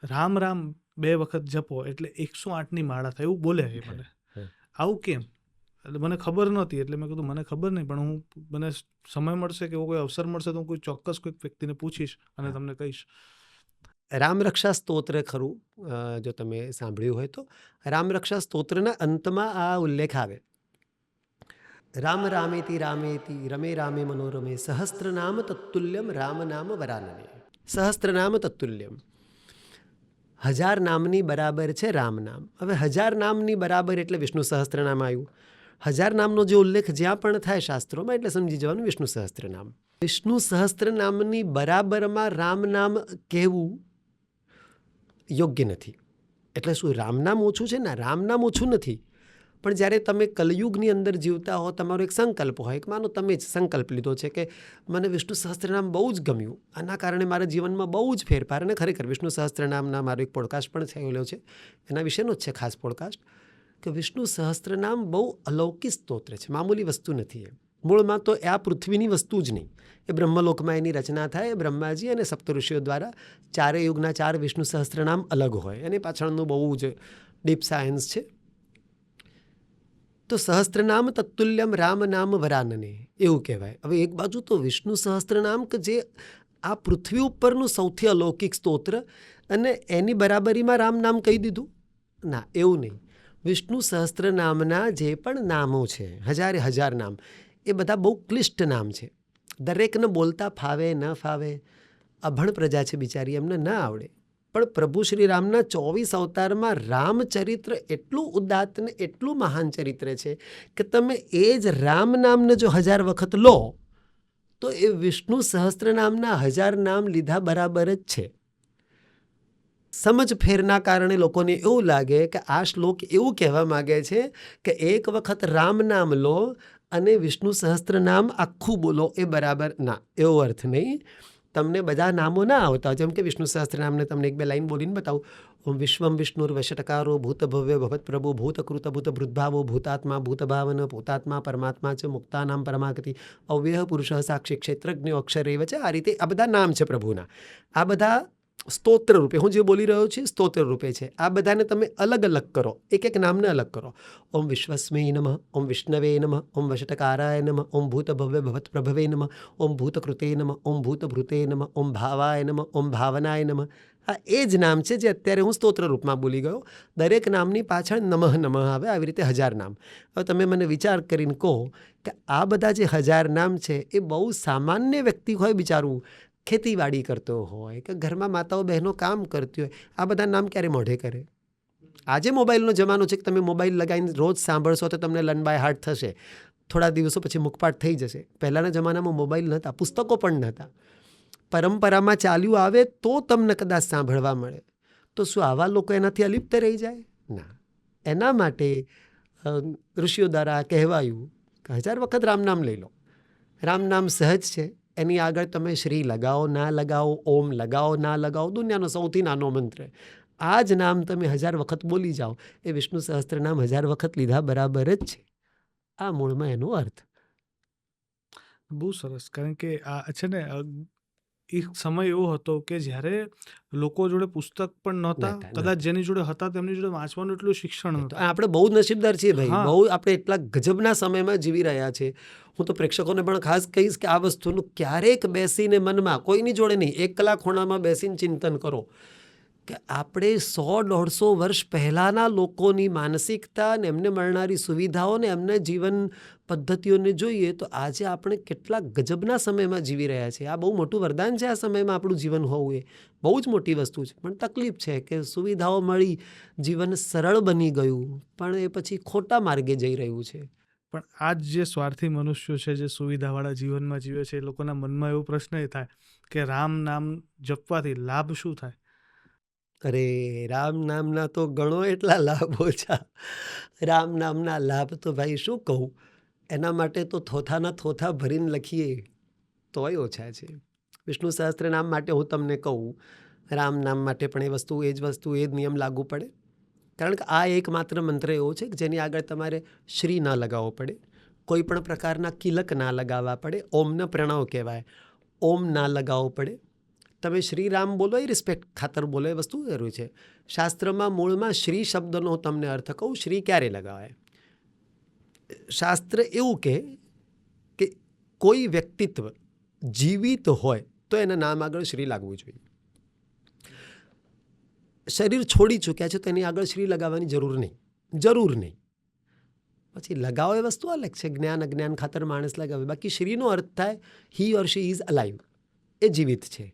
રામ રામ 2 વખત જપો એટલે 108ની માળા થાય એવું બોલે છે મને. આવું કેમ? એટલે મને ખબર નહોતી, એટલે મેં કીધું મને ખબર નહીં, પણ મને સમય મળશે કે કોઈ અવસર મળશે તો હું કોઈ ચોક્કસ કોઈક વ્યક્તિને પૂછીશ અને તમને કહીશ. રામરક્ષા સ્તોત્ર ખરું, જો તમે સાંભળ્યું હોય તો રામરક્ષા સ્તોત્રના અંતમાં આ ઉલ્લેખ આવે, રામ રામેતિ રામેતિ રમે રામે મનોરમે સહસ્ત્રનામ તત્તુલ્યમ રામ નામ વરાનને. સહસ્ત્રનામ તત્તુલ્યમ, 1000 નામની બરાબર છે રામ નામ. હવે 1000 નામની બરાબર એટલે વિષ્ણુ સહસ્ત્રનામ આવ્યું. 1000 નામનો જે ઉલ્લેખ જ્યાં પણ થાય શાસ્ત્રોમાં એટલે સમજી જવાનું વિષ્ણુ સહસ્ત્રનામ. વિષ્ણુ સહસ્ત્રનામની બરાબરમાં રામ નામ કહેવું યોગ્ય નથી. એટલે શું રામ નામ ઓછું છે? ના, રામ નામ ઓછું નથી, પણ જ્યારે તમે કલયુગની અંદર જીવતા હો, તમારો એક સંકલ્પ હોય, માનો તમે જ સંકલ્પ લીધો છે કે મને વિષ્ણુ સહસ્ત્રનામ બહુ જ ગમ્યું, આના કારણે મારા જીવનમાં બહુ જ ફેરફાર, અને ખરેખર વિષ્ણુ સહસ્ત્રનામના મારો એક પોડકાસ્ટ પણ થયેલો છે, એના વિશેનો જ છે ખાસ પોડકાસ્ટ, કે વિષ્ણુ સહસ્ત્રનામ બહુ અલૌકિક સ્તોત્ર છે, મામૂલી વસ્તુ નથી. એ મૂળમાં તો આ પૃથ્વીની વસ્તુ જ નહીં, એ બ્રહ્મલોકમાં એની રચના થાય, બ્રહ્માજી અને સપ્તઋષિઓ દ્વારા 4 યુગના 4 વિષ્ણુ સહસ્ત્રનામ અલગ હોય, એની પાછળનું બહુ જ ડીપ સાયન્સ છે. તો સહસ્ત્રનામ તત્તુલ્યમ રામ નામ વરાનને એવું કહેવાય. હવે એક બાજુ તો વિષ્ણુ સહસ્ત્રનામ કે જે આ પૃથ્વી ઉપરનું સૌથી અલૌકિક સ્તોત્ર, અને એની બરાબરીમાં રામ નામ કહી દીધું? ના, એવું નહીં. વિષ્ણુ સહસ્ત્રનામના જે પણ નામો છે, 1000 નામ, એ બધા બહુ ક્લિષ્ટ નામ છે. દરેકને બોલતા ફાવે ન ફાવે, અભણ પ્રજા છે બિચારી, એમને ન આવડે. પણ પ્રભુ શ્રી રામના 24 અવતારમાં રામચરિત્ર એટલું ઉદાત્ત ને એટલું મહાન ચરિત્ર છે કે તમે એ જ રામ નામને જો 1000 વખત લો તો એ વિષ્ણુ સહસ્ત્ર નામના 1000 નામ લીધા બરાબર જ છે. સમજ ફેરના કારણે લોકોને એવું લાગે કે આ શ્લોક એવું કહેવા માગે છે કે એક વખત રામ નામ લો અને વિષ્ણુ સહસ્ત્ર નામ આખું બોલો, એ બરાબર ના, એવો અર્થ નહીં. તમને બધા નામો ના આવતા, જેમ કે વિષ્ણુ સહસ્ત્રનામને તમને 1-2 લાઈન બોલીને બતાવું. ઓમ વિશ્વમ વિષ્ણુર વશટકારો ભૂત ભવ્ય ભવત પ્રભુ ભૂતકૃત ભૂત ભૃદભાવો ભૂતાત્મા ભૂતભાવન ભૂતાત્મા પરમાત્મા છે મુક્તાનામ પરમાગતિ અવ્યય પુરુષ સાક્ષી ક્ષેત્રજ્ઞ અક્ષરેવ છે. આ રીતે આ બધા નામ છે પ્રભુના. આ બધા સ્તોત્ર રૂપે, હું જે બોલી રહ્યો છું સ્તોત્ર રૂપે છે. આ બધાને તમે અલગ અલગ કરો, એક એક નામને અલગ કરો. ઓમ વિશ્વસ્મય નમઃ, ઓમ વિષ્ણવે નમઃ, ઓમ વશટકારાય નમઃ, ઓમ ભૂત ભવ્ય ભવત પ્રભવે નમઃ, ઓમ ભૂતકૃતે નમઃ, ઓમ ભૂતભૃતે નમઃ, ઓમ ભાવાય નમઃ, ઓમ ભાવનાય નમઃ. આ એ જ નામ છે જે અત્યારે હું સ્તોત્ર રૂપમાં બોલી ગયો. દરેક નામની પાછળ નમઃ નમઃ આવે. આવી રીતે 1000 નામ. હવે તમે મને વિચાર કરીને કહો કે આ બધા જે 1000 નામ છે એ બહુ સામાન્ય વ્યક્તિ હોય, બિચારું ખેતીવાડી કરતો હોય કે ઘરમાં માતાઓ બહેનો કામ કરતી હોય, આ બધા નામ ક્યારે મોઢે કરે? આજે મોબાઈલનો જમાનો છે કે તમે મોબાઈલ લગાવીને રોજ સાંભળશો તો તમને લર્ન બાય હાર્ટ થશે, થોડા દિવસો પછી મુખપાઠ થઈ જશે. પહેલાંના જમાનામાં મોબાઈલ નહોતા, પુસ્તકો પણ નહોતા, પરંપરામાં ચાલ્યું આવે તો તમને કદાચ સાંભળવા મળે. તો શું આવા લોકો એનાથી અલિપ્ત રહી જાય? ના. એના માટે ઋષિઓ દ્વારા કહેવાયું કે 1000 વખત રામ નામ લઈ લો. રામ નામ સહજ છે, એની આગળ તમે શ્રી લગાવો ના લગાવો, ઓમ લગાવો ના લગાવો, દુનિયાનો સૌથી નાનો મંત્ર. આ જ નામ તમે 1000 વખત બોલી જાઓ, એ વિષ્ણુ સહસ્ત્ર નામ 1000 વખત લીધા બરાબર જ છે. આ મૂળમાં એનો અર્થ. બહુ સરસ. કારણ કે આ છે ને, એક સમય એવો હતો કે જ્યારે લોકો જોડે પુસ્તક પણ નહોતા, કદાચ જેની જોડે હતા તેમની જોડે વાંચવાનું એટલું શિક્ષણ નહોતું. આપણે બહુ નસીબદાર છીએ ભાઈ, બહુ આપણે એટલા ગજબના સમયમાં જીવી રહ્યા છે. હું તો પ્રેક્ષકોને પણ ખાસ કહીશ કે આ વસ્તુનું ક્યારેક બેસીને મનમાં, કોઈની જોડે નહીં, 1 કલાક ખૂણામાં બેસીને ચિંતન કરો કે આપણે 100-150 વર્ષ પહેલાંના લોકોની માનસિકતા ને એમને મળનારી સુવિધાઓ ને એમને જીવન પદ્ધતિઓને જોઈએ તો આજે આપણે કેટલા ગજબના સમયમાં જીવી રહ્યા છીએ. આ બહુ મોટું વરદાન છે આ સમયમાં આપણું જીવન હોવું, એ બહુ જ મોટી વસ્તુ છે. પણ તકલીફ છે કે સુવિધાઓ મળી, જીવન સરળ બની ગયું, પણ એ પછી ખોટા માર્ગે જઈ રહ્યું છે. પણ આ જ જે સ્વાર્થી મનુષ્યો છે, જે સુવિધાવાળા જીવનમાં જીવે છે, એ લોકોના મનમાં એવો પ્રશ્ન એ થાય કે રામ નામ જપવાથી લાભ શું થાય? અરે, રામ નામના તો ગણો એટલા લાભ ઓછા. રામ નામના લાભ તો ભાઈ શું કહું, એના માટે તો થોથાના થોથા ભરીને લખીએ તોય ઓછા છે. વિષ્ણુ સહસ્ત્ર નામ માટે હું તમને કહું, રામ નામ માટે પણ એ જ નિયમ લાગુ પડે. કારણ કે આ એકમાત્ર મંત્ર એવો છે કે જેની આગળ તમારે શ્રી ના લગાવવો પડે, કોઈ પણ પ્રકારના કિલક ના લગાવવા પડે, ઓમને પ્રણવ કહેવાય, ઓમ ના લગાવવો પડે. તમે શ્રીરામ બોલો એ રિસ્પેક્ટ ખાતર બોલો એ વસ્તુ જરૂરી છે. શાસ્ત્રમાં મૂળમાં શ્રી શબ્દનો હું તમને અર્થ કહું. શ્રી ક્યારે લગાવાય? શાસ્ત્ર એવું કે કોઈ વ્યક્તિત્વ જીવિત હોય તો એના નામ આગળ શ્રી લાગવું જોઈએ. શરીર છોડી ચૂક્યા છે તો એની આગળ શ્રી લગાવવાની જરૂર નહીં. પછી લગાવો એ વસ્તુ અલગ છે, જ્ઞાન અજ્ઞાન ખાતર માણસ લગાવે. બાકી શ્રીનો અર્થ થાય હી ઓર શી ઇઝ અલાઇવ, એ જીવિત છે.